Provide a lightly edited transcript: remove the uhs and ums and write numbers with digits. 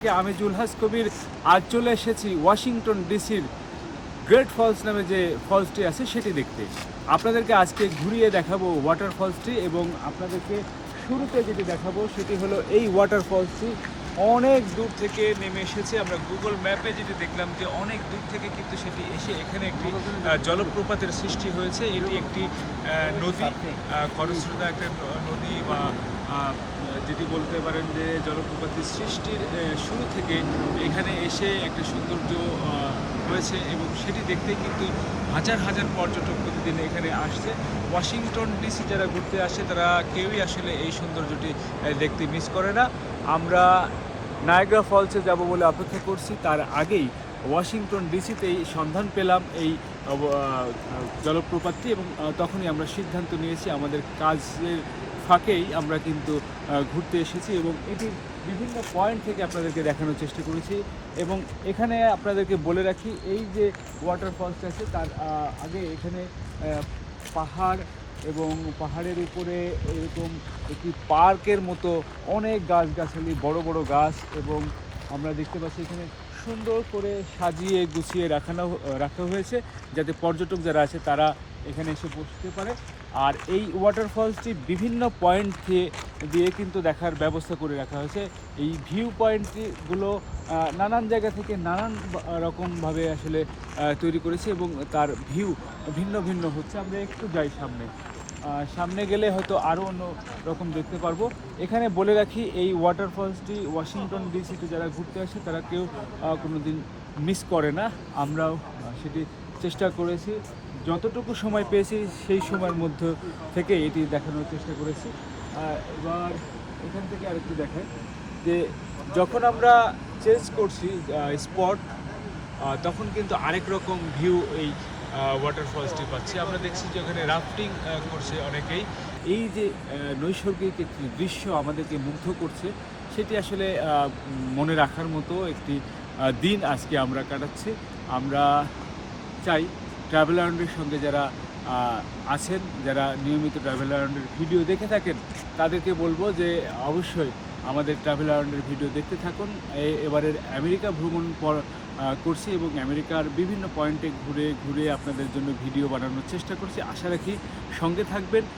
আমি জুলহাস কবির আজ চলে এসেছি ওয়াশিংটন ডিসির গ্রেট ফলস নামে যে ফলসটি আছে সেটি দেখতে। আপনাদেরকে আজকে ঘুরিয়ে দেখাবো ওয়াটার ফলসটি এবং আপনাদেরকে শুরুতে যেটি দেখাবো সেটি হলো এই ওয়াটার ফলসটি অনেক দূর থেকে নেমে এসেছে। আমরা গুগল ম্যাপে যেটি দেখলাম যে অনেক দূর থেকে কিন্তু সেটি এসে এখানে একটি জলপ্রপাতের সৃষ্টি হয়েছে। এটি একটি নদী, খরস্রোতা একটা নদী বা যেটি বলতে পারেন যে জলপ্রপাতের সৃষ্টির শুরু থেকে এখানে এসে একটা সৌন্দর্য রয়েছে এবং সেটি দেখতে কিন্তু হাজার হাজার পর্যটক প্রতিদিন এখানে আসছে। ওয়াশিংটন ডিসি যারা ঘুরতে আসে তারা কেউই আসলে এই সৌন্দর্যটি দেখতে মিস করে না। আমরা নায়াগ্রা ফলসে যাব বলে অপেক্ষা করছি, তার আগেই ওয়াশিংটন ডিসিতেই সন্ধান পেলাম এই জলপ্রপাতটি এবং তখনই আমরা সিদ্ধান্ত নিয়েছি আমাদের কাজের ফাঁকেই আমরা কিন্তু ঘুরতে এসেছি এবং এটির বিভিন্ন পয়েন্ট থেকে আপনাদেরকে দেখানোর চেষ্টা করেছি। এবং এখানে আপনাদেরকে বলে রাখি, এই যে ওয়াটার ফলসটা আছে তার আগে এখানে পাহাড় এবং পাহাড়ের উপরে এরকম একটি পার্কের মতো অনেক গাছগাছালি, বড় বড় গাছ, এবং আমরা দেখতে পাচ্ছি এখানে সুন্দর করে সাজিয়ে গুছিয়ে রাখা হয়েছে যাতে পর্যটক যারা আছে তারা এখানে এসে বসতে পারে। আর এই ওয়াটারফলসটি বিভিন্ন পয়েন্ট দিয়ে কিন্তু দেখার ব্যবস্থা করে রাখা হয়েছে। এই ভিউ পয়েন্টগুলো নানান জায়গা থেকে নানান রকমভাবে আসলে তৈরি করেছে এবং তার ভিউ ভিন্ন ভিন্ন হচ্ছে। আমরা একটু যাই সামনে গেলে হয়তো আরও অন্য রকম দেখতে পারবো। এখানে বলে রাখি, এই ওয়াটারফলসটি ওয়াশিংটন ডিসিতে যারা ঘুরতে আসে তারা কেউ কোনো দিন মিস করে না। আমরাও সেটি চেষ্টা করেছি, যতটুকু সময় পেয়েছি সেই সময়ের মধ্যে থেকে এটি দেখানোর চেষ্টা করেছি। এবার এখান থেকে আরেকটু দেখাই যে যখন আমরা চেঞ্জ করছি স্পট তখন কিন্তু আরেক রকম ভিউ এই ওয়াটারফলসটি পাচ্ছি। আমরা দেখছি যে ওখানে রাফটিং করছে অনেকেই। এই যে নৈসর্গিক একটি দৃশ্য আমাদেরকে মুগ্ধ করছে, সেটি আসলে মনে রাখার মতো একটি দিন আজকে আমরা কাটাচ্ছি। আমরা চাই ট্রাভেল আরাউন্ডের সঙ্গে যারা আছেন, যারা নিয়মিত ট্রাভেল আরাউন্ডের ভিডিও দেখে থাকেন, তাদেরকে বলবো যে অবশ্যই আমাদের ট্রাভেল আরাউন্ডের ভিডিও দেখতে থাকুন। এবারের আমেরিকা ভ্রমণ করছি এবং আমেরিকার বিভিন্ন পয়েন্টে ঘুরে ঘুরে আপনাদের জন্য ভিডিও বানানোর চেষ্টা করছি। আশা রাখি সঙ্গে থাকবেন